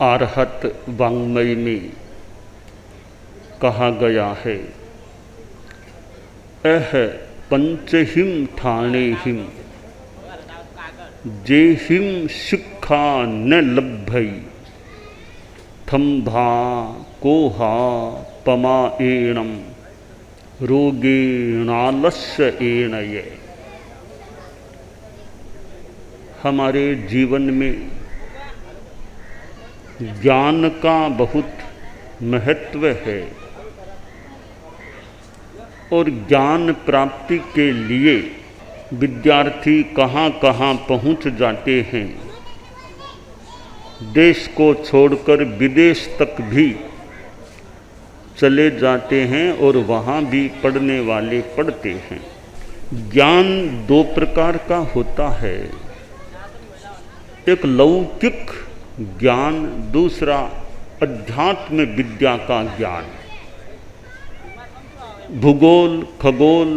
आर्हत वाङ्मय में कहा गया है, अह पंचहिम ठाणेहिम जेहिम शिक्षा न लभ्भई थम्भा कोहा पमाएणम रोगेणालस्य एणये। हमारे जीवन में ज्ञान का बहुत महत्व है और ज्ञान प्राप्ति के लिए विद्यार्थी कहाँ कहाँ पहुँच जाते हैं। देश को छोड़कर विदेश तक भी चले जाते हैं और वहाँ भी पढ़ने वाले पढ़ते हैं। ज्ञान दो प्रकार का होता है, एक लौकिक ज्ञान, दूसरा अध्यात्म विद्या का ज्ञान। भूगोल, खगोल,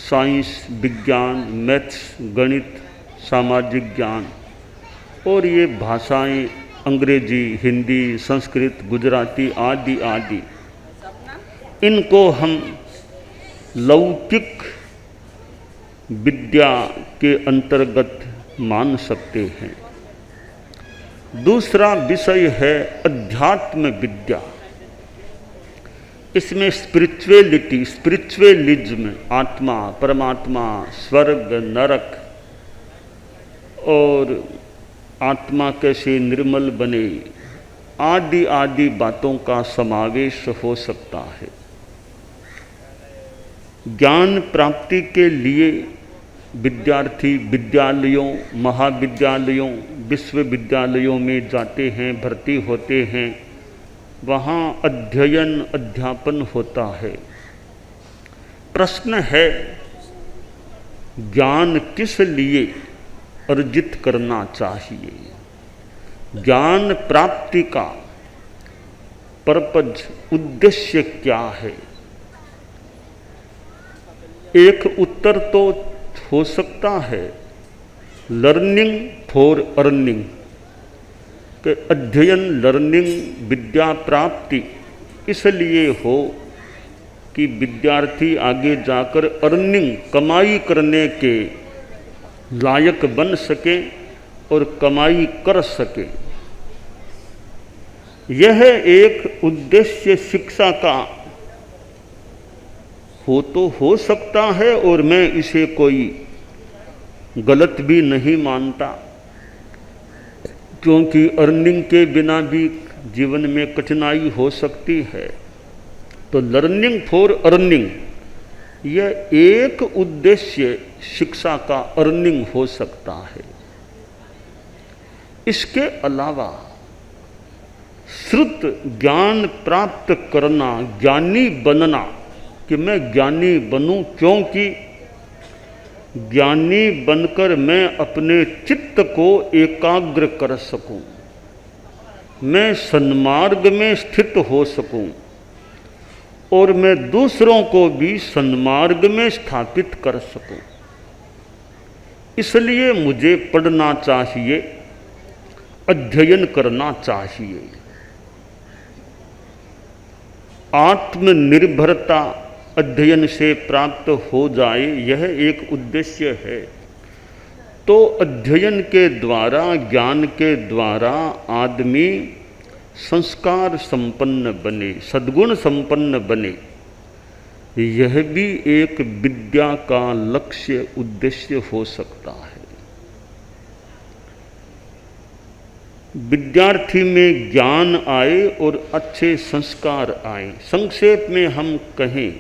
साइंस, विज्ञान, मैथ्स, गणित, सामाजिक ज्ञान और ये भाषाएं अंग्रेजी, हिंदी, संस्कृत, गुजराती आदि आदि, इनको हम लौकिक विद्या के अंतर्गत मान सकते हैं। दूसरा विषय है अध्यात्म विद्या। इसमें स्पिरिचुअलिटी, स्पिरिचुअलिज्म, आत्मा, परमात्मा, स्वर्ग, नरक और आत्मा कैसे निर्मल बने आदि आदि बातों का समावेश हो सकता है। ज्ञान प्राप्ति के लिए विद्यार्थी विद्यालयों, महाविद्यालयों, विश्वविद्यालयों में जाते हैं, भर्ती होते हैं। वहाँ अध्ययन अध्यापन होता है। प्रश्न है, ज्ञान किस लिए अर्जित करना चाहिए? ज्ञान प्राप्ति का पर्पज, उद्देश्य क्या है? एक उत्तर तो हो सकता है लर्निंग फॉर अर्निंग, कि अध्ययन, लर्निंग, विद्या प्राप्ति इसलिए हो कि विद्यार्थी आगे जाकर अर्निंग, कमाई करने के लायक बन सके और कमाई कर सके। यह एक उद्देश्य शिक्षा का हो सकता है और मैं इसे कोई गलत भी नहीं मानता, क्योंकि अर्निंग के बिना भी जीवन में कठिनाई हो सकती है। तो लर्निंग फॉर अर्निंग, यह एक उद्देश्य शिक्षा का अर्निंग हो सकता है। इसके अलावा श्रुत ज्ञान प्राप्त करना, ज्ञानी बनना, कि मैं ज्ञानी बनूं, क्योंकि ज्ञानी बनकर मैं अपने चित्त को एकाग्र कर सकूं, मैं सन्मार्ग में स्थित हो सकूं और मैं दूसरों को भी सन्मार्ग में स्थापित कर सकूं। इसलिए मुझे पढ़ना चाहिए, अध्ययन करना चाहिए। आत्मनिर्भरता अध्ययन से प्राप्त हो जाए, यह एक उद्देश्य है। तो अध्ययन के द्वारा, ज्ञान के द्वारा आदमी संस्कार संपन्न बने, सद्गुण संपन्न बने, यह भी एक विद्या का लक्ष्य, उद्देश्य हो सकता है। विद्यार्थी में ज्ञान आए और अच्छे संस्कार आए। संक्षेप में हम कहें,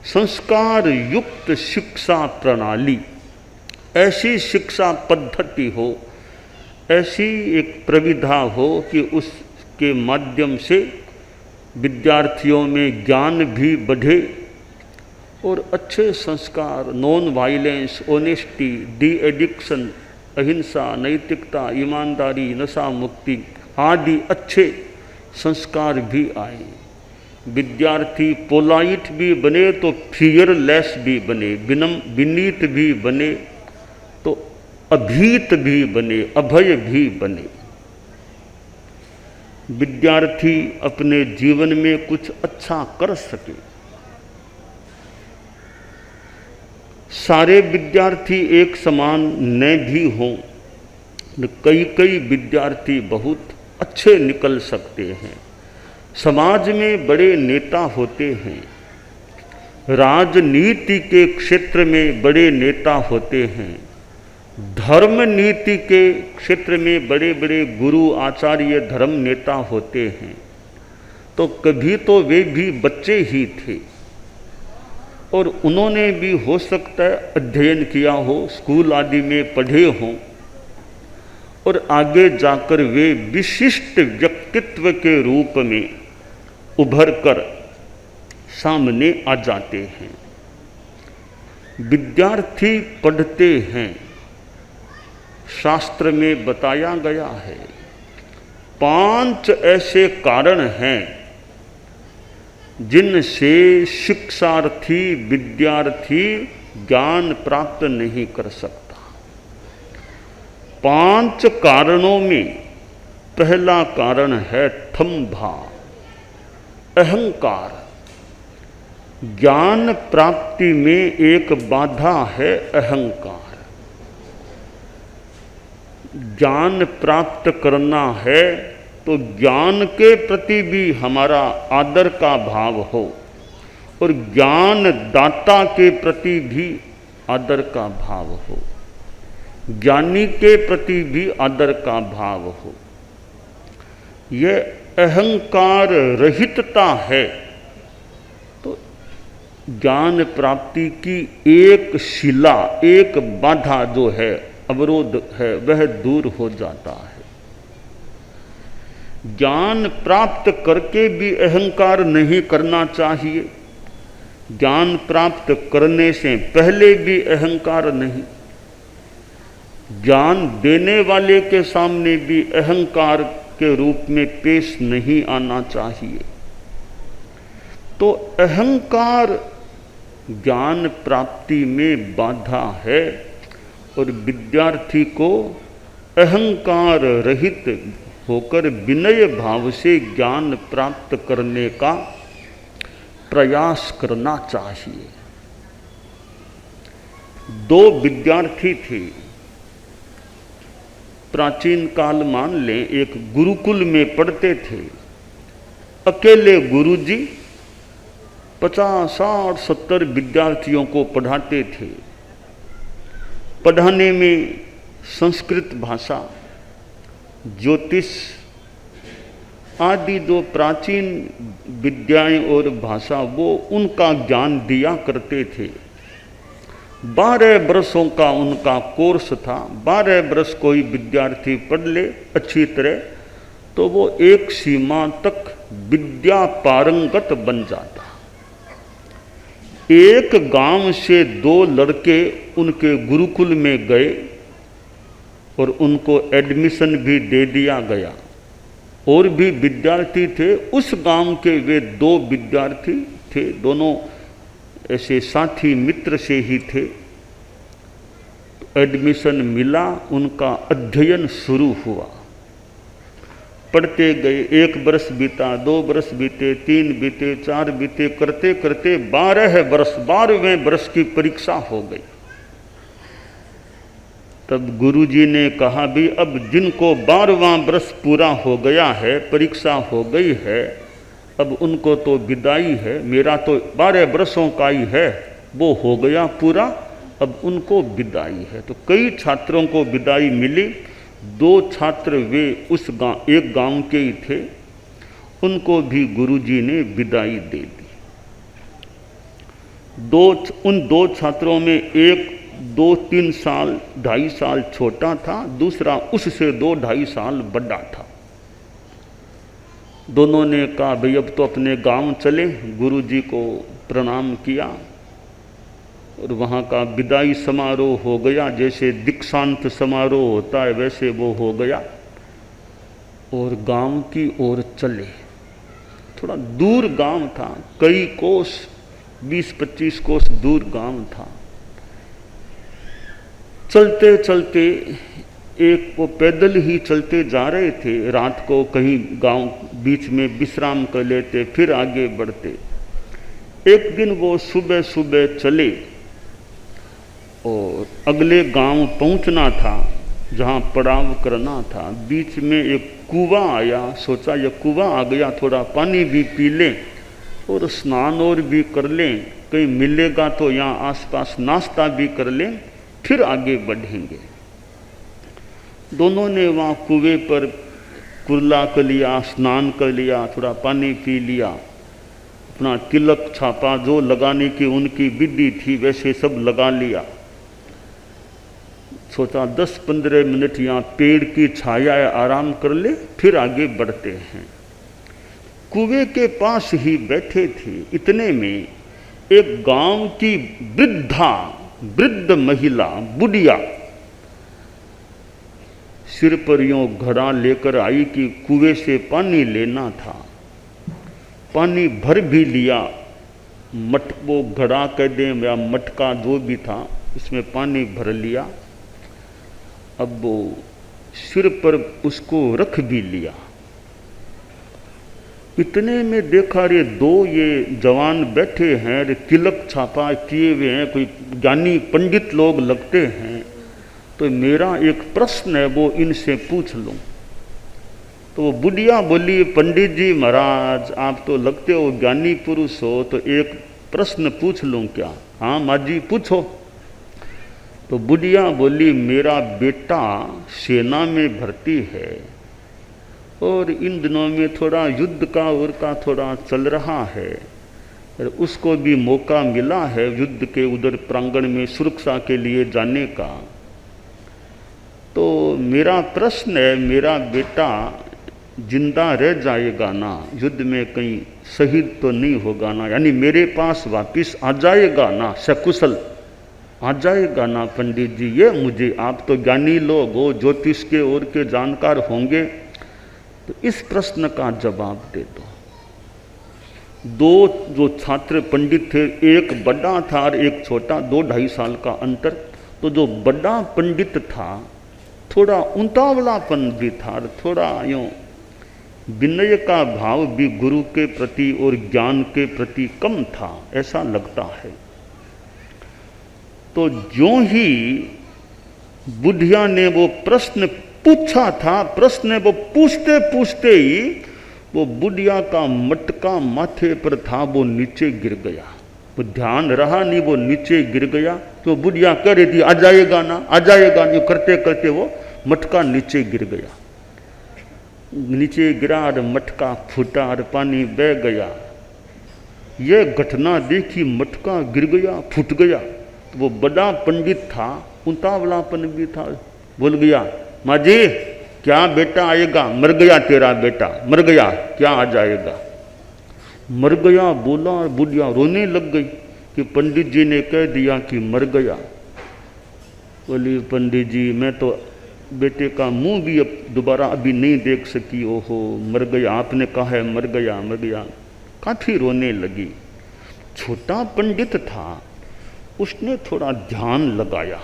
संस्कार युक्त शिक्षा प्रणाली, ऐसी शिक्षा पद्धति हो, ऐसी एक प्रविधा हो कि उसके माध्यम से विद्यार्थियों में ज्ञान भी बढ़े और अच्छे संस्कार, non violence, honesty, de addiction, अहिंसा, नैतिकता, ईमानदारी, नशा मुक्ति आदि अच्छे संस्कार भी आए। विद्यार्थी पोलाइट भी बने तो फियरलेस भी बने, विनीत भी बने तो अभीत भी बने, अभय भी बने। विद्यार्थी अपने जीवन में कुछ अच्छा कर सके। सारे विद्यार्थी एक समान न भी हों, कई कई विद्यार्थी बहुत अच्छे निकल सकते हैं। समाज में बड़े नेता होते हैं, राजनीति के क्षेत्र में बड़े नेता होते हैं, धर्म नीति के क्षेत्र में बड़े बड़े गुरु आचार्य धर्म नेता होते हैं। तो कभी तो वे भी बच्चे ही थे और उन्होंने भी हो सकता है अध्ययन किया हो, स्कूल आदि में पढ़े हों और आगे जाकर वे विशिष्ट व्यक्तित्व के रूप में उभर कर सामने आ जाते हैं। विद्यार्थी पढ़ते हैं, शास्त्र में बताया गया है 5 ऐसे कारण हैं जिनसे शिक्षार्थी विद्यार्थी ज्ञान प्राप्त नहीं कर सकता। 5 कारणों में पहला कारण है थंभा, अहंकार। ज्ञान प्राप्ति में एक बाधा है अहंकार। ज्ञान प्राप्त करना है तो ज्ञान के प्रति भी हमारा आदर का भाव हो और ज्ञान दाता के प्रति भी आदर का भाव हो, ज्ञानी के प्रति भी आदर का भाव हो। यह अहंकार रहितता है तो ज्ञान प्राप्ति की एक शिला, एक बाधा जो है, अवरोध है, वह दूर हो जाता है। ज्ञान प्राप्त करके भी अहंकार नहीं करना चाहिए, ज्ञान प्राप्त करने से पहले भी अहंकार नहीं, ज्ञान देने वाले के सामने भी अहंकार के रूप में पेश नहीं आना चाहिए। तो अहंकार ज्ञान प्राप्ति में बाधा है और विद्यार्थी को अहंकार रहित होकर विनय भाव से ज्ञान प्राप्त करने का प्रयास करना चाहिए। 2 विद्यार्थी थे, प्राचीन काल मान लें, एक गुरुकुल में पढ़ते थे। अकेले गुरुजी 50, 60, 70 विद्यार्थियों को पढ़ाते थे। पढ़ाने में संस्कृत भाषा, ज्योतिष आदि जो प्राचीन विद्याएं और भाषा, वो उनका ज्ञान दिया करते थे। 12 वर्षों का उनका कोर्स था। 12 वर्ष कोई विद्यार्थी पढ़ ले अच्छी तरह तो वो एक सीमा तक विद्या पारंगत बन जाता। एक गांव से 2 लड़के उनके गुरुकुल में गए और उनको एडमिशन भी दे दिया गया। और भी विद्यार्थी थे, उस गांव के वे 2 विद्यार्थी थे, दोनों ऐसे साथी मित्र से ही थे। एडमिशन मिला, उनका अध्ययन शुरू हुआ, पढ़ते गए। 1 वर्ष बीता, 2 वर्ष बीते, 3 बीते, 4 बीते, करते करते 12 वर्ष, 12वें वर्ष की परीक्षा हो गई। तब गुरुजी ने कहा भी अब जिनको 12वां वर्ष पूरा हो गया है, परीक्षा हो गई है, अब उनको तो विदाई है। मेरा तो 12 वर्षों का ही है, वो हो गया पूरा, अब उनको विदाई है। तो कई छात्रों को विदाई मिली। 2 छात्र वे उस एक गांव के ही थे, उनको भी गुरुजी ने विदाई दे दी। उन 2 छात्रों में एक 2-3 साल, 2.5 साल छोटा था, दूसरा उससे 2-2.5 साल बड़ा था। दोनों ने कहा भाई अब तो अपने गांव चले। गुरुजी को प्रणाम किया और वहाँ का विदाई समारोह हो गया। जैसे दीक्षांत समारोह होता है वैसे वो हो गया और गांव की ओर चले। थोड़ा दूर गांव था, कई कोस, 20-25 कोस दूर गांव था। चलते चलते एक वो पैदल ही चलते जा रहे थे, रात को कहीं गांव बीच में विश्राम कर लेते, फिर आगे बढ़ते। एक दिन वो सुबह सुबह चले और अगले गांव पहुंचना था जहां पड़ाव करना था। बीच में एक कुआं आया, सोचा ये कुआं आ गया, थोड़ा पानी भी पी लें और स्नान और भी कर लें, कहीं मिलेगा तो यहाँ आसपास नाश्ता भी कर लें, फिर आगे बढ़ेंगे। दोनों ने वहाँ कुएं पर कुर्ला कर लिया, स्नान कर लिया, थोड़ा पानी पी लिया, अपना तिलक छापा, जो लगाने की उनकी विधि थी वैसे सब लगा लिया। सोचा 10-15 मिनट यहाँ पेड़ की छाया आराम कर ले, फिर आगे बढ़ते हैं। कुएं के पास ही बैठे थे, इतने में एक गांव की वृद्ध महिला, बुढ़िया, सिर पर यूं घड़ा लेकर आई कि कुएं से पानी लेना था। पानी भर भी लिया, वो घड़ा कह दें या मटका जो भी था, उसमें पानी भर लिया। अब वो सिर पर उसको रख भी लिया। इतने में देखा रे दो ये जवान बैठे हैं, रे तिलक छापा किए हुए हैं, कोई ज्ञानी पंडित लोग लगते हैं। तो मेरा एक प्रश्न है वो इनसे पूछ लूं। तो वो बुढ़िया बोली, पंडित जी महाराज आप तो लगते हो ज्ञानी पुरुष हो, तो एक प्रश्न पूछ लूं क्या? हाँ माँ जी पूछो। तो बुढ़िया बोली, मेरा बेटा सेना में भर्ती है और इन दिनों में थोड़ा युद्ध का और का थोड़ा चल रहा है, और उसको भी मौका मिला है युद्ध के उधर प्रांगण में सुरक्षा के लिए जाने का। तो मेरा प्रश्न है, मेरा बेटा जिंदा रह जाएगा ना, युद्ध में कहीं शहीद तो नहीं होगा ना, यानी मेरे पास वापिस आ जाएगा ना, सकुशल आ जाएगा ना पंडित जी? ये मुझे, आप तो ज्ञानी लोग हो, ज्योतिष के और के जानकार होंगे, तो इस प्रश्न का जवाब दे दो। दो जो छात्र पंडित थे, एक बड़ा था और एक छोटा, 2-2.5 साल का अंतर। तो जो बड़ा पंडित था थोड़ा उतावलापन भी था, थोड़ा यूँ विनय का भाव भी गुरु के प्रति और ज्ञान के प्रति कम था, ऐसा लगता है। तो ज्यों ही बुढ़िया ने वो प्रश्न पूछा था, प्रश्न वो पूछते पूछते ही वो बुढ़िया का मटका माथे पर था, वो नीचे गिर गया। वो ध्यान रहा नहीं, वो नीचे गिर गया। तो बुढ़िया कह रही थी आ जाएगा ना, आ जाएगा ना, करते करते वो मटका नीचे गिर गया। नीचे गिरा और मटका फूटा और पानी बह गया। ये घटना देखी, मटका गिर गया, फूट गया। तो वो बड़ा पंडित था, उतावलापन भी था, बोल गया, माँ जी क्या बेटा आएगा? मर गया तेरा बेटा, मर गया, क्या आ जाएगा? मर गया बोला और बुढ़िया रोने लग गई कि पंडित जी ने कह दिया कि मर गया। बोली, पंडित जी मैं तो बेटे का मुंह भी अब दोबारा अभी नहीं देख सकी। ओहो मर गया, आपने कहा है मर गया, मर गया। काफ़ी रोने लगी। छोटा पंडित था, उसने थोड़ा ध्यान लगाया।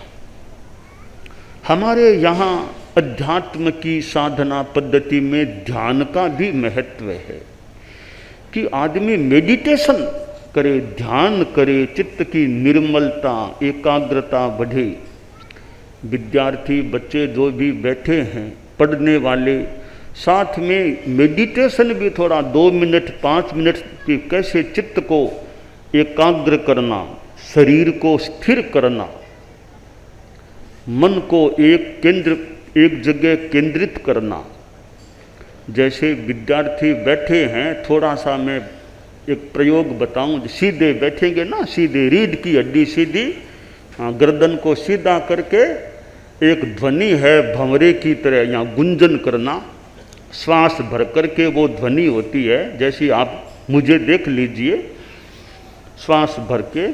हमारे यहाँ अध्यात्म की साधना पद्धति में ध्यान का भी महत्व है कि आदमी मेडिटेशन करे, ध्यान करे, चित्त की निर्मलता, एकाग्रता बढ़े। विद्यार्थी बच्चे जो भी बैठे हैं, पढ़ने वाले, साथ में मेडिटेशन भी थोड़ा 2 मिनट 5 मिनट की, कैसे चित्त को एकाग्र करना, शरीर को स्थिर करना, मन को एक जगह केंद्रित करना। जैसे विद्यार्थी बैठे हैं, थोड़ा सा मैं एक प्रयोग बताऊं। सीधे बैठेंगे ना, सीधे रीढ़ की हड्डी सीधी, गर्दन को सीधा करके एक ध्वनि है भंवरे की तरह यहाँ गुंजन करना। श्वास भर करके वो ध्वनि होती है, जैसी आप मुझे देख लीजिए, श्वास भर के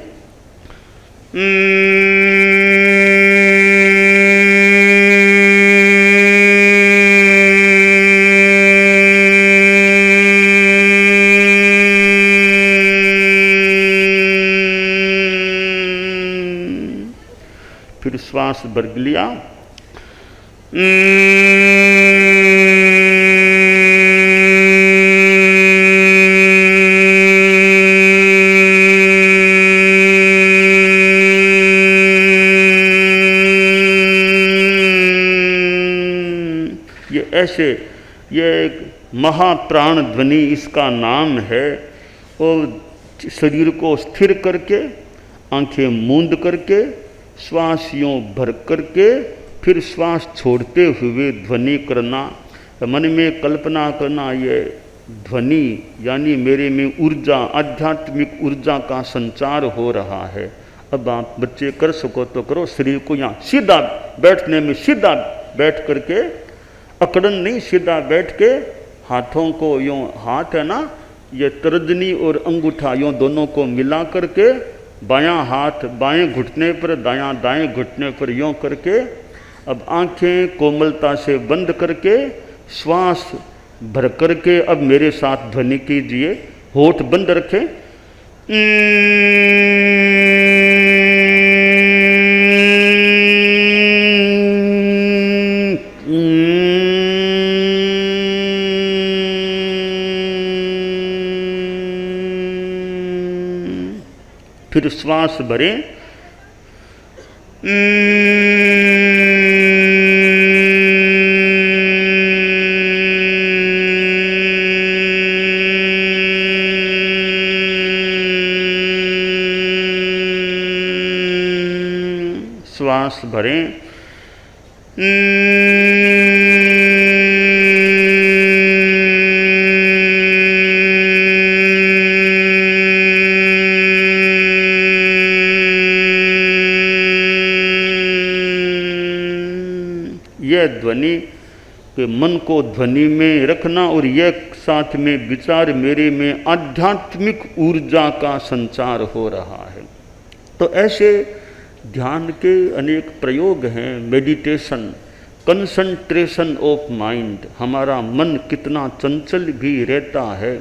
फिर श्वास भर लिया, ये ऐसे, ये एक महाप्राण ध्वनि इसका नाम है। और शरीर को स्थिर करके, आंखें मूंद करके, श्वास यूँ भर करके, फिर श्वास छोड़ते हुए ध्वनि करना, मन में कल्पना करना, ये ध्वनि यानी मेरे में ऊर्जा, आध्यात्मिक ऊर्जा का संचार हो रहा है। अब आप बच्चे कर सको तो करो, शरीर को यहाँ सीधा बैठने में सीधा बैठ करके, अकड़न नहीं, सीधा बैठ के हाथों को यूँ, हाथ है ना ये तर्जनी और अंगूठा यूँ दोनों को मिला करके, बायां हाथ बाएं घुटने पर, दायां दाएं घुटने पर यूँ करके, अब आंखें कोमलता से बंद करके, श्वास भर करके अब मेरे साथ ध्वनि कीजिए। होठ बंद रखें। फिर श्वास भरें। श्वास भरें। यह ध्वनि के मन को ध्वनि में रखना और यह साथ में विचार मेरे में आध्यात्मिक ऊर्जा का संचार हो रहा है। तो ऐसे ध्यान के अनेक प्रयोग हैं। मेडिटेशन, कंसंट्रेशन ऑफ माइंड, हमारा मन कितना चंचल भी रहता है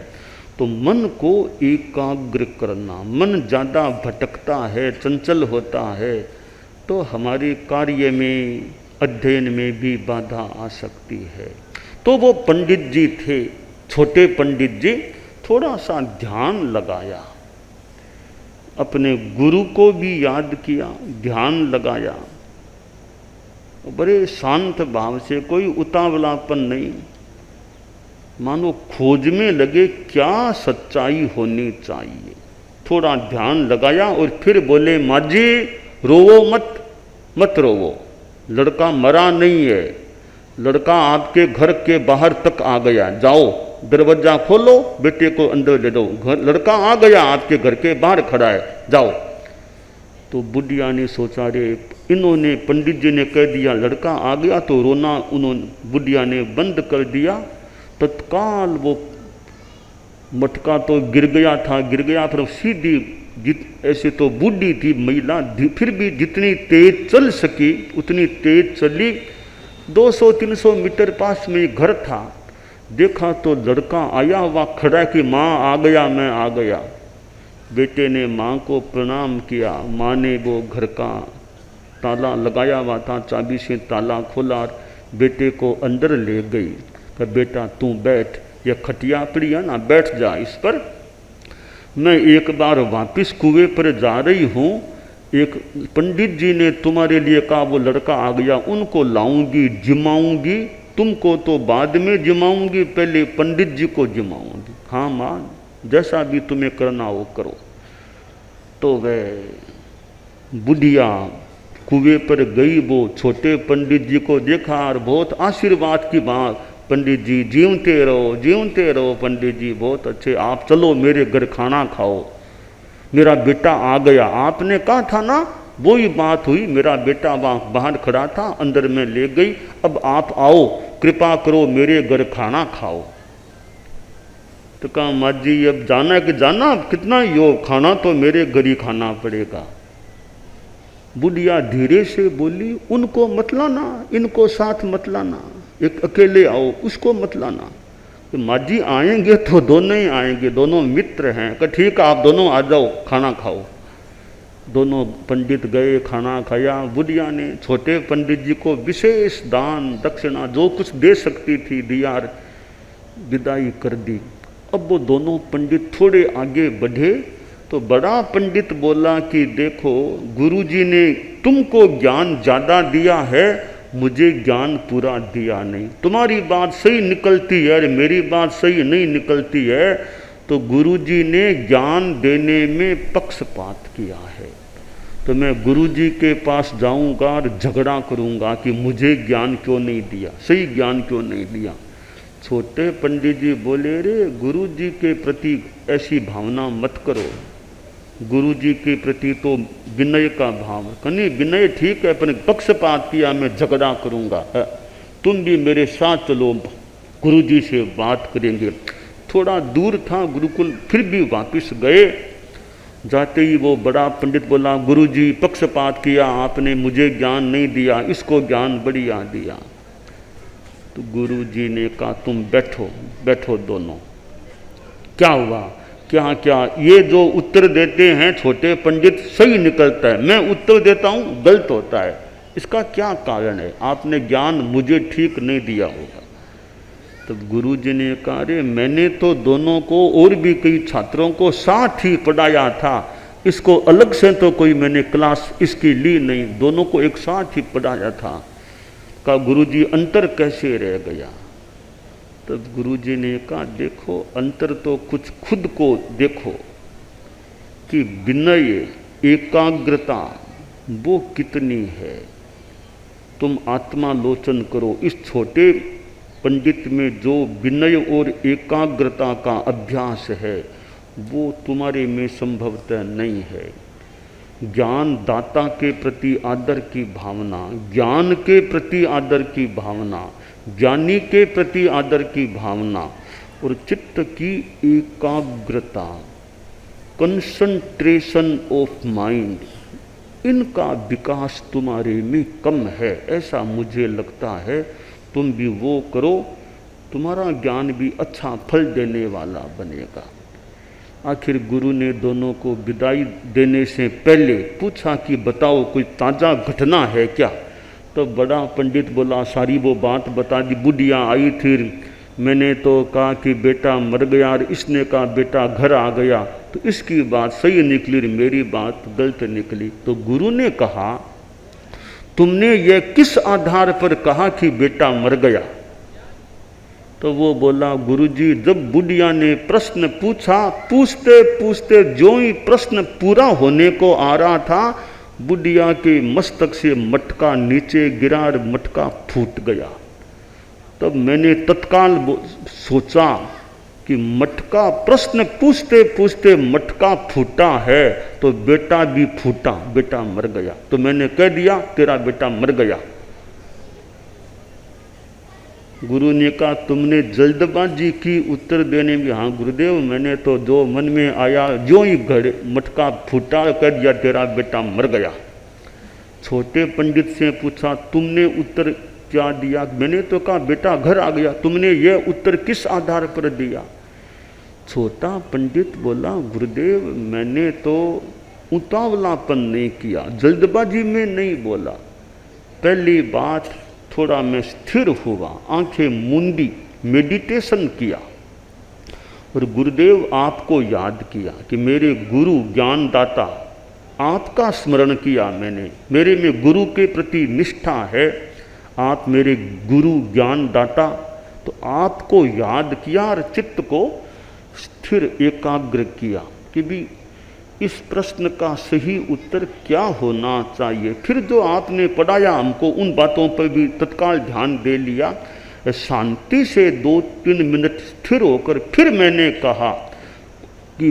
तो मन को एकाग्र करना। मन ज़्यादा भटकता है, चंचल होता है तो हमारे कार्य में, अध्ययन में भी बाधा आ सकती है। तो वो पंडित जी थे, छोटे पंडित जी, थोड़ा सा ध्यान लगाया, अपने गुरु को भी याद किया, ध्यान लगाया, बड़े शांत भाव से, कोई उतावलापन नहीं, मानो खोज में लगे क्या सच्चाई होनी चाहिए। थोड़ा ध्यान लगाया और फिर बोले, माँ जी रोवो मत, मत रोवो, लड़का मरा नहीं है, लड़का आपके घर के बाहर तक आ गया, जाओ दरवाजा खोलो, बेटे को अंदर ले दो, लड़का आ गया, आपके घर के बाहर खड़ा है, जाओ। तो बुढ़िया ने सोचा, रे इन्होंने, पंडित जी ने कह दिया लड़का आ गया, तो रोना उन्होंने, बुढ़िया ने बंद कर दिया। तत्काल वो मटका तो गिर गया था, गिर गया, फिर सीधी ऐसे तो बूढ़ी थी महिला, फिर भी जितनी तेज चल सकी उतनी तेज चली। 200-300 मीटर पास में घर था, देखा तो लड़का आया हुआ खड़ा कि माँ आ गया, मैं आ गया। बेटे ने माँ को प्रणाम किया, माँ ने वो घर का ताला लगाया हुआ था, चाबी से ताला खोला, बेटे को अंदर ले गई। कहा बेटा तू बैठ, यह खटिया पड़ी है ना, बैठ जा इस पर, मैं एक बार वापस कुएं पर जा रही हूँ, एक पंडित जी ने तुम्हारे लिए कहा वो लड़का आ गया, उनको लाऊंगी, जिमाऊंगी, तुमको तो बाद में जिमाऊंगी, पहले पंडित जी को जिमाऊंगी। हाँ माँ, जैसा भी तुम्हें करना हो करो। तो वह बुढ़िया कुएं पर गई, वो छोटे पंडित जी को देखा और बहुत आशीर्वाद की बात, पंडित जी जीवते रहो, जीवते रहो पंडित जी, बहुत अच्छे, आप चलो मेरे घर खाना खाओ, मेरा बेटा आ गया, आपने कहा था ना, वही बात हुई, मेरा बेटा वहाँ बाहर खड़ा था, अंदर में ले गई, अब आप आओ, कृपा करो मेरे घर खाना खाओ। तो कहा माँ जी अब जाना है कि जाना, अब कितना योग, खाना तो मेरे घर ही खाना पड़ेगा। बुढ़िया धीरे से बोली, उनको मत लाना, इनको साथ मत लाना, एक अकेले आओ, उसको मत लाना। तो माँ जी आएंगे तो दोनों ही आएंगे, दोनों मित्र हैं। कहा ठीक है आप दोनों आ जाओ, खाना खाओ। दोनों पंडित गए, खाना खाया। बुढ़िया ने छोटे पंडित जी को विशेष दान दक्षिणा जो कुछ दे सकती थी दिया, विदाई कर दी। अब वो दोनों पंडित थोड़े आगे बढ़े तो बड़ा पंडित बोला कि देखो, गुरुजी ने तुमको ज्ञान ज़्यादा दिया है, मुझे ज्ञान पूरा दिया नहीं। तुम्हारी बात सही निकलती है और मेरी बात सही नहीं निकलती है, तो गुरुजी ने ज्ञान देने में पक्षपात किया है। तो मैं गुरुजी के पास जाऊंगा और झगड़ा करूंगा कि मुझे ज्ञान क्यों नहीं दिया, सही ज्ञान क्यों नहीं दिया। छोटे पंडित जी बोले, रे गुरुजी के प्रति ऐसी भावना मत करो, गुरुजी के प्रति तो विनय का भाव। कहीं विनय ठीक है, पर पक्षपात किया मैं झगड़ा करूंगा, तुम भी मेरे साथ चलो, गुरुजी से बात करेंगे। थोड़ा दूर था गुरुकुल, फिर भी वापस गए। जाते ही वो बड़ा पंडित बोला, गुरुजी पक्षपात किया आपने, मुझे ज्ञान नहीं दिया, इसको ज्ञान बढ़िया दिया। तो गुरुजी ने कहा तुम बैठो, बैठो दोनों। क्या हुआ, क्या क्या ये जो उत्तर देते हैं छोटे पंडित सही निकलता है, मैं उत्तर देता हूँ गलत होता है, इसका क्या कारण है? आपने ज्ञान मुझे ठीक नहीं दिया होगा। तब गुरुजी ने कहा, अरे मैंने तो दोनों को और भी कई छात्रों को साथ ही पढ़ाया था, इसको अलग से तो कोई मैंने क्लास इसकी ली नहीं, दोनों को एक साथ ही पढ़ाया था। कहा गुरुजी अंतर कैसे रह गया? तब गुरुजी ने कहा, देखो अंतर तो कुछ खुद को देखो कि विनय एकाग्रता वो कितनी है। तुम आत्मालोचन करो, इस छोटे पंडित में जो विनय और एकाग्रता का अभ्यास है वो तुम्हारे में संभवतः नहीं है। ज्ञान दाता के प्रति आदर की भावना, ज्ञान के प्रति आदर की भावना, ज्ञानी के प्रति आदर की भावना और चित्त की एकाग्रता, कंसंट्रेशन ऑफ माइंड, इनका विकास तुम्हारे में कम है, ऐसा मुझे लगता है। तुम भी वो करो, तुम्हारा ज्ञान भी अच्छा फल देने वाला बनेगा। आखिर गुरु ने दोनों को विदाई देने से पहले पूछा कि बताओ कोई ताज़ा घटना है क्या? तो बड़ा पंडित बोला, सारी वो बात बता दी। बुढ़िया आई थी, मैंने तो कहा कि बेटा मर गया और इसने कहा बेटा घर आ गया, तो इसकी बात सही निकली और मेरी बात गलत निकली। तो गुरु ने कहा, तुमने ये किस आधार पर कहा कि बेटा मर गया? तो वो बोला, गुरुजी जब बुढ़िया ने प्रश्न पूछा, पूछते पूछते जो ही प्रश्न पूरा होने को आ रहा था, बुढ़िया के मस्तक से मटका नीचे गिरा और मटका फूट गया। तब मैंने तत्काल सोचा कि मटका, प्रश्न पूछते पूछते मटका फूटा है तो बेटा भी फूटा, बेटा मर गया। तो मैंने कह दिया तेरा बेटा मर गया। गुरु ने कहा, तुमने जल्दबाजी की उत्तर देने में? हाँ गुरुदेव, मैंने तो जो मन में आया जो ही घड़े मटका फूटा, कह दिया तेरा बेटा मर गया। छोटे पंडित से पूछा, तुमने उत्तर क्या दिया? मैंने तो कहा बेटा घर आ गया। तुमने यह उत्तर किस आधार पर दिया? छोटा पंडित बोला, गुरुदेव मैंने तो उतावलापन नहीं किया, जल्दबाजी में नहीं बोला। पहली बात, थोड़ा मैं स्थिर हुआ, आंखें मूंदी, मेडिटेशन किया और गुरुदेव आपको याद किया कि मेरे गुरु ज्ञानदाता, आपका स्मरण किया मैंने, मेरे में गुरु के प्रति निष्ठा है, आप मेरे गुरु ज्ञानदाता, तो आपको याद किया और चित्त को स्थिर एकाग्र किया कि भी इस प्रश्न का सही उत्तर क्या होना चाहिए। फिर जो आपने पढ़ाया हमको, उन बातों पर भी तत्काल ध्यान दे लिया। शांति से 2-3 मिनट स्थिर होकर फिर मैंने कहा कि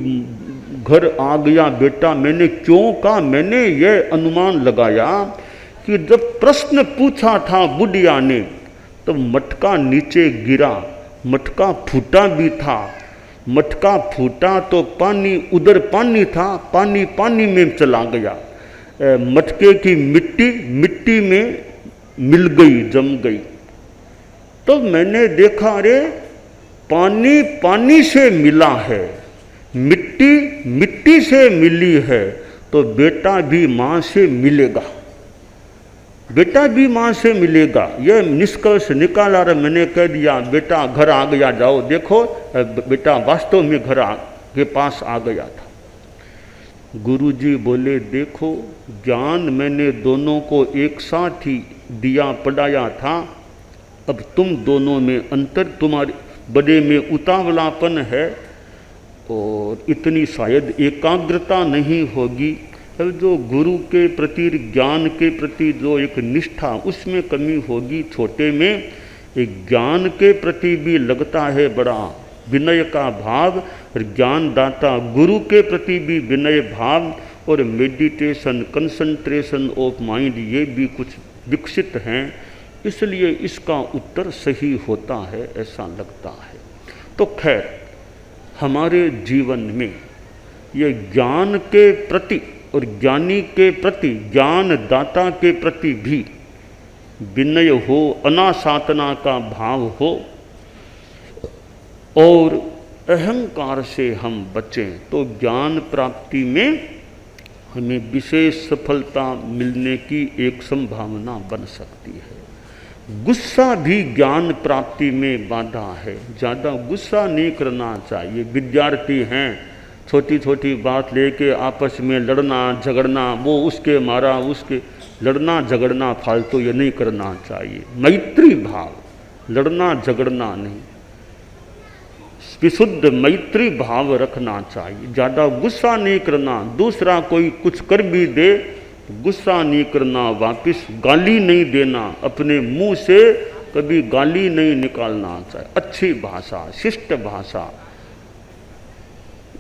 घर आ गया बेटा। मैंने क्यों कहा? मैंने यह अनुमान लगाया कि जब प्रश्न पूछा था बुढ़िया ने, तब मटका नीचे गिरा, मटका फूटा भी था। मटका फूटा तो पानी, उधर पानी था, पानी पानी में चला गया। मटके की मिट्टी मिट्टी में मिल गई, जम गई। तो मैंने देखा, अरे पानी पानी से मिला है, मिट्टी मिट्टी से मिली है, तो बेटा भी माँ से मिलेगा, बेटा भी माँ से मिलेगा। यह निष्कर्ष निकाला और मैंने कह दिया बेटा घर आ गया, जाओ देखो बेटा वास्तव में घर के पास आ गया था। गुरुजी बोले देखो ज्ञान मैंने दोनों को एक साथ ही दिया पढ़ाया था, अब तुम दोनों में अंतर, तुम्हारे बड़े में उतावलापन है और इतनी शायद एकाग्रता नहीं होगी, जो गुरु के प्रति ज्ञान के प्रति जो एक निष्ठा उसमें कमी होगी, छोटे में एक ज्ञान के प्रति भी लगता है बड़ा विनय का भाव, और ज्ञानदाता गुरु के प्रति भी विनय भाव और मेडिटेशन कंसंट्रेशन ऑफ माइंड ये भी कुछ विकसित हैं, इसलिए इसका उत्तर सही होता है ऐसा लगता है। तो खैर हमारे जीवन में ये ज्ञान के प्रति और ज्ञानी के प्रति, ज्ञानदाता के प्रति भी विनय हो, अनासातना का भाव हो और अहंकार से हम बचें तो ज्ञान प्राप्ति में हमें विशेष सफलता मिलने की एक संभावना बन सकती है। गुस्सा भी ज्ञान प्राप्ति में बाधा है, ज़्यादा गुस्सा नहीं करना चाहिए। विद्यार्थी हैं, छोटी छोटी बात लेके आपस में लड़ना झगड़ना, वो उसके मारा उसके, लड़ना झगड़ना फालतू ये नहीं करना चाहिए। मैत्री भाव, लड़ना झगड़ना नहीं, विशुद्ध मैत्री भाव रखना चाहिए। ज़्यादा गुस्सा नहीं करना, दूसरा कोई कुछ कर भी दे गुस्सा नहीं करना, वापस गाली नहीं देना, अपने मुंह से कभी गाली नहीं निकालना चाहिए। अच्छी भाषा, शिष्ट भाषा,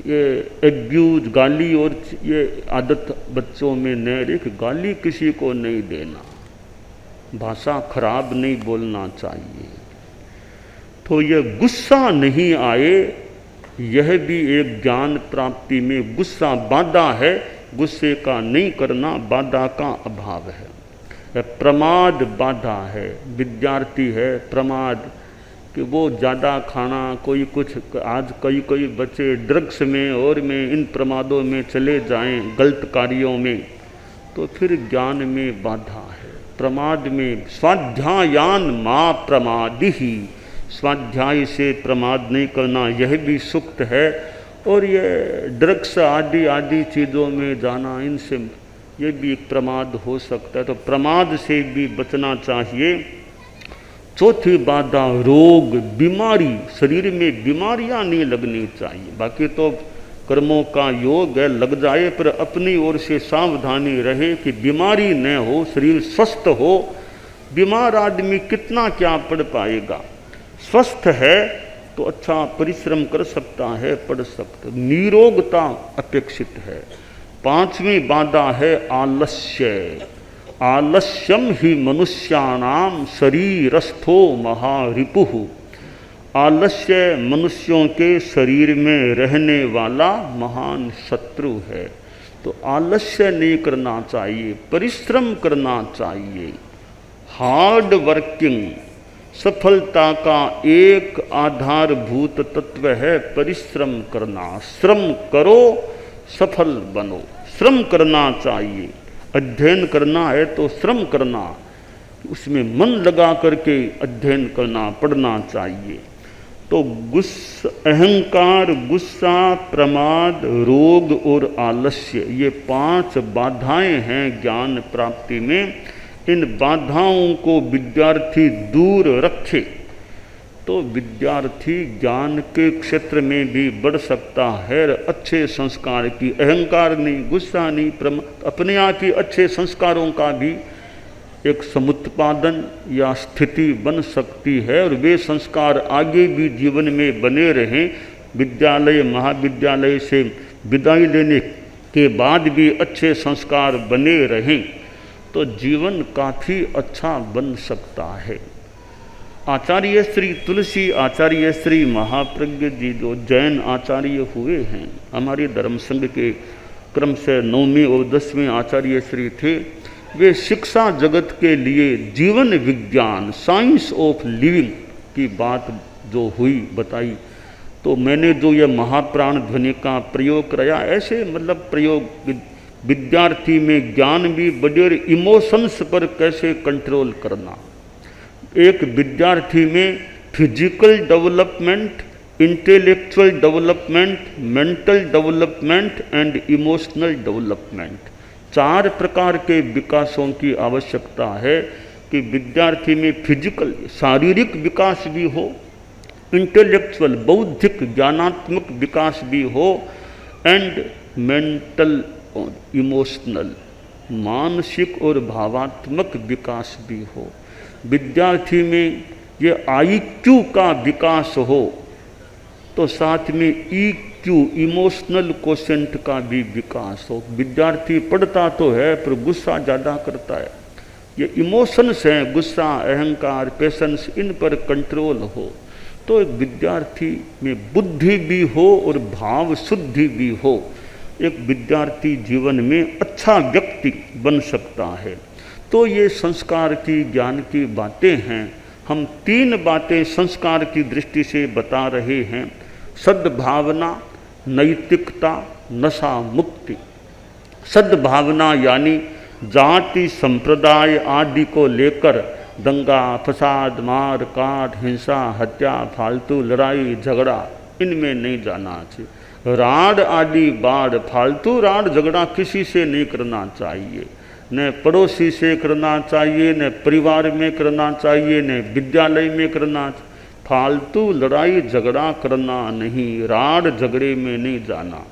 ये एब्यूज गाली और ये आदत बच्चों में न रहे, गाली किसी को नहीं देना, भाषा खराब नहीं बोलना चाहिए। तो यह गुस्सा नहीं आए, यह भी एक ज्ञान प्राप्ति में गुस्सा बाधा है, गुस्से का नहीं करना बाधा का अभाव है। प्रमाद बाधा है, विद्यार्थी है प्रमाद कि वो ज़्यादा खाना, कोई कुछ, आज कई बच्चे ड्रग्स में और में इन प्रमादों में चले जाएं, गलत कार्यों में, तो फिर ज्ञान में बाधा है। प्रमाद में स्वाध्यायान माँ प्रमादिहि, स्वाध्याय से प्रमाद नहीं करना यह भी सूक्त है। और ये ड्रग्स आदि आदि चीज़ों में जाना, इनसे ये भी एक प्रमाद हो सकता है, तो प्रमाद से भी बचना चाहिए। चौथी बाधा रोग बीमारी, शरीर में बीमारियां नहीं लगनी चाहिए। बाकी तो कर्मों का योग है, लग जाए पर अपनी ओर से सावधानी रहे कि बीमारी न हो, शरीर स्वस्थ हो। बीमार आदमी कितना क्या पढ़ पाएगा, स्वस्थ है तो अच्छा परिश्रम कर सकता है, पढ़ सकता, निरोगता अपेक्षित है। पांचवी बाधा है आलस्य, आलस्यम ही मनुष्याणाम शरीरस्थो महारिपुः, आलस्य मनुष्यों के शरीर में रहने वाला महान शत्रु है। तो आलस्य नहीं करना चाहिए, परिश्रम करना चाहिए। हार्ड वर्किंग, सफलता का एक आधारभूत तत्व है परिश्रम करना। श्रम करो सफल बनो, श्रम करना चाहिए। अध्ययन करना है तो श्रम करना, उसमें मन लगा करके अध्ययन करना, पढ़ना चाहिए। तो अहंकार, गुस्सा, प्रमाद, रोग और आलस्य, ये 5 बाधाएं हैं ज्ञान प्राप्ति में। इन बाधाओं को विद्यार्थी दूर रखे तो विद्यार्थी ज्ञान के क्षेत्र में भी बढ़ सकता है। अच्छे संस्कार की, अहंकार नहीं, गुस्सा नहीं, अपने आप ही अच्छे संस्कारों का भी एक समुत्पादन या स्थिति बन सकती है और वे संस्कार आगे भी जीवन में बने रहें। विद्यालय महाविद्यालय से विदाई लेने के बाद भी अच्छे संस्कार बने रहें तो जीवन काफ़ी अच्छा बन सकता है। आचार्य श्री तुलसी आचार्य श्री महाप्रज्ञ जी जो जैन आचार्य हुए हैं, हमारे धर्म संघ के क्रम से 9वें और 10वें आचार्य श्री थे। वे शिक्षा जगत के लिए जीवन विज्ञान, साइंस ऑफ लिविंग की बात जो हुई बताई, तो मैंने जो यह महाप्राण ध्वनि का प्रयोग कराया, ऐसे मतलब प्रयोग विद्यार्थी में ज्ञान भी बढ़े और इमोशंस पर कैसे कंट्रोल करना। एक विद्यार्थी में physical development, intellectual development, mental development and emotional development, 4 प्रकार के विकासों की आवश्यकता है कि विद्यार्थी में फिजिकल शारीरिक विकास भी हो, इंटेलेक्चुअल बौद्धिक ज्ञानात्मक विकास भी हो एंड मेंटल और इमोशनल मानसिक और भावात्मक विकास भी हो। विद्यार्थी में ये IQ का विकास हो तो साथ में EQ इमोशनल क्वोशेंट का भी विकास हो। विद्यार्थी पढ़ता तो है पर गुस्सा ज़्यादा करता है। ये इमोशंस हैं, गुस्सा, अहंकार, पेशेंस, इन पर कंट्रोल हो तो एक विद्यार्थी में बुद्धि भी हो और भाव शुद्धि भी हो। एक विद्यार्थी जीवन में अच्छा व्यक्ति बन सकता है। तो ये संस्कार की, ज्ञान की बातें हैं। हम 3 बातें संस्कार की दृष्टि से बता रहे हैं। सद्भावना, नैतिकता, नशा मुक्ति। सद्भावना यानी जाति संप्रदाय आदि को लेकर दंगा फसाद, मार काट, हिंसा, हत्या, फालतू लड़ाई झगड़ा, इनमें नहीं जाना चाहिए। राड आदि बाढ़, फालतू राड झगड़ा किसी से नहीं करना चाहिए। न पड़ोसी से करना चाहिए, न परिवार में करना चाहिए, न विद्यालय में करना चाहिए। फालतू लड़ाई झगड़ा करना नहीं, राड झगड़े में नहीं जाना।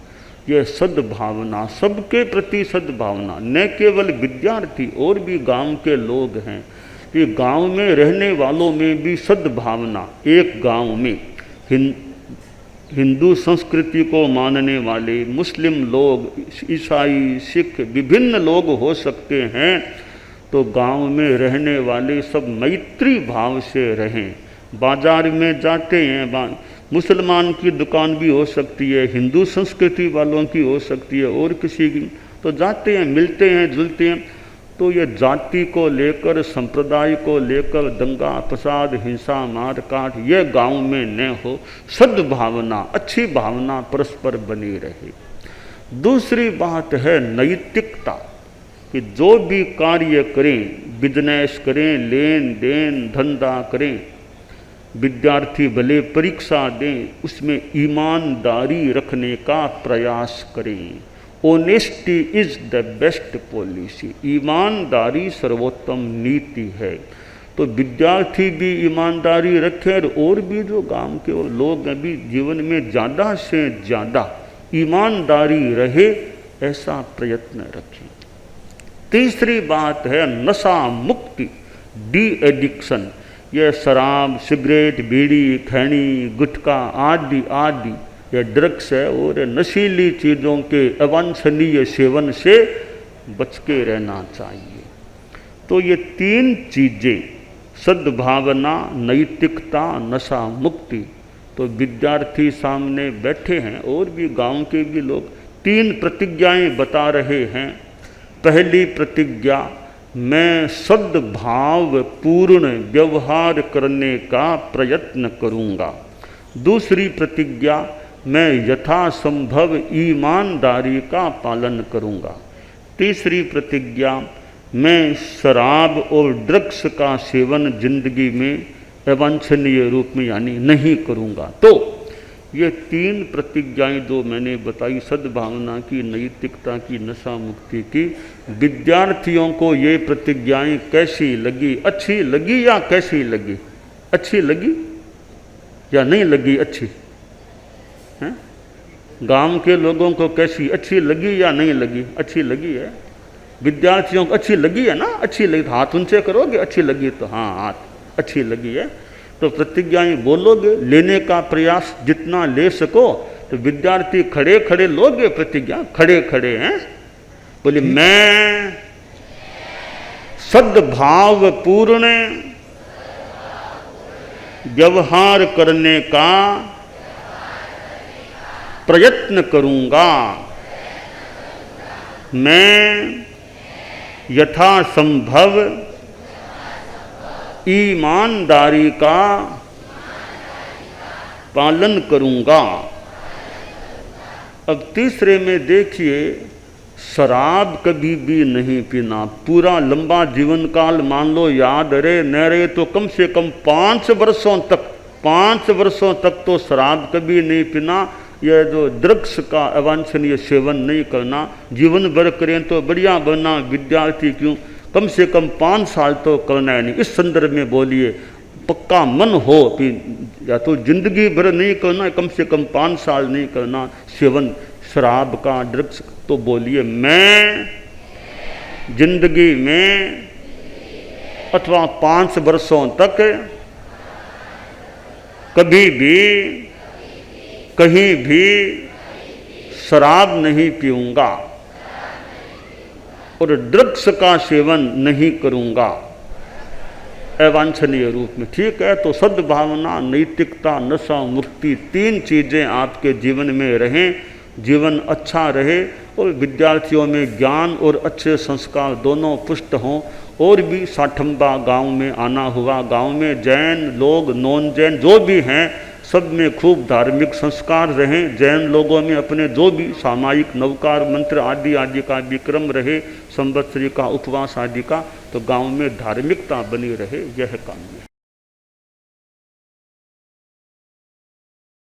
यह सद्भावना, सबके प्रति सद्भावना, न केवल विद्यार्थी और भी गांव के लोग हैं कि गांव में रहने वालों में भी सद्भावना। एक गांव में हिंदू संस्कृति को मानने वाले मुस्लिम लोग, ईसाई, सिख, विभिन्न लोग हो सकते हैं। तो गांव में रहने वाले सब मैत्री भाव से रहें। बाजार में जाते हैं, मुसलमान की दुकान भी हो सकती है, हिंदू संस्कृति वालों की हो सकती है और किसी की, तो जाते हैं, मिलते हैं, जुलते हैं। तो ये जाति को लेकर, संप्रदाय को लेकर दंगा फसाद, हिंसा, मार काट ये गांव में न हो। सद्भावना, अच्छी भावना परस्पर बनी रहे। दूसरी बात है नैतिकता, कि जो भी कार्य करें, बिजनेस करें, लेन देन धंधा करें, विद्यार्थी भले परीक्षा दें, उसमें ईमानदारी रखने का प्रयास करें। Honesty is the best policy, ईमानदारी सर्वोत्तम नीति है। तो विद्यार्थी भी ईमानदारी रखे और भी जो गांव के लोग भी जीवन में ज़्यादा से ज़्यादा ईमानदारी रहे, ऐसा प्रयत्न रखें। तीसरी बात है नशा मुक्ति, डी एडिक्शन। यह शराब, सिगरेट, बीड़ी, खैनी, गुटखा आदि आदि यह ड्रग्स है और नशीली चीज़ों के अवांछनीय सेवन से बच के रहना चाहिए। तो ये 3 चीज़ें, सद्भावना, नैतिकता, नशा मुक्ति, तो विद्यार्थी सामने बैठे हैं और भी गांव के भी लोग 3 प्रतिज्ञाएं बता रहे हैं। पहली प्रतिज्ञा, मैं सद्भाव पूर्ण व्यवहार करने का प्रयत्न करूँगा। दूसरी प्रतिज्ञा, मैं यथासंभव ईमानदारी का पालन करूँगा। तीसरी प्रतिज्ञा, मैं शराब और ड्रग्स का सेवन जिंदगी में अवांछनीय रूप में यानी नहीं करूँगा। तो ये 3 प्रतिज्ञाएं जो मैंने बताई, सद्भावना की, नैतिकता की, नशा मुक्ति की, विद्यार्थियों को ये प्रतिज्ञाएं कैसी लगी? अच्छी लगी या कैसी लगी? अच्छी लगी या नहीं लगी? अच्छी हैं? गांव के लोगों को कैसी, अच्छी लगी या नहीं लगी? अच्छी लगी है। विद्यार्थियों को अच्छी लगी है ना? अच्छी लगी, हाथ ऊंचे करोगे, अच्छी लगी तो हाँ हाथ, अच्छी लगी है तो प्रतिज्ञाएं बोलोगे, लेने का प्रयास जितना ले सको। तो विद्यार्थी खड़े खड़े लोगे प्रतिज्ञा, खड़े खड़े हैं, बोले मैं सद्भाव पूर्ण व्यवहार करने का प्रयत्न करूंगा। मैं यथासंभव ईमानदारी का पालन करूंगा। अब तीसरे में देखिए, शराब कभी भी नहीं पीना। पूरा लंबा जीवन काल मान लो याद रहे न रहे तो कम से कम 5 वर्षों तक तो शराब कभी नहीं पीना। यह जो ड्रग्स का अवांछनीय सेवन नहीं करना। जीवन भर करें तो बढ़िया बनना विद्यार्थी क्यों, कम से कम 5 साल तो करना है नहीं। इस संदर्भ में बोलिए, पक्का मन हो कि या तो जिंदगी भर नहीं करना, कम से कम 5 साल नहीं करना सेवन शराब का, ड्रग्स। तो बोलिए मैं जिंदगी में अथवा 5 वर्षों तक कभी भी कहीं भी शराब नहीं पीऊंगा और ड्रग्स का सेवन नहीं करूंगा अवांछनीय रूप में। ठीक है, तो सद्भावना, नैतिकता, नशा मुक्ति 3 चीज़ें आपके जीवन में रहें, जीवन अच्छा रहे और विद्यार्थियों में ज्ञान और अच्छे संस्कार दोनों पुष्ट हों। और भी साठंबा गांव में आना हुआ, गांव में जैन लोग, नॉन जैन जो भी हैं, सब में खूब धार्मिक संस्कार रहें। जैन लोगों में अपने जो भी सामायिक नवकार मंत्र आदि आदि का विक्रम रहे, संवत्सरी का उपवास आदि का, तो गांव में धार्मिकता बनी रहे, यह कामना है।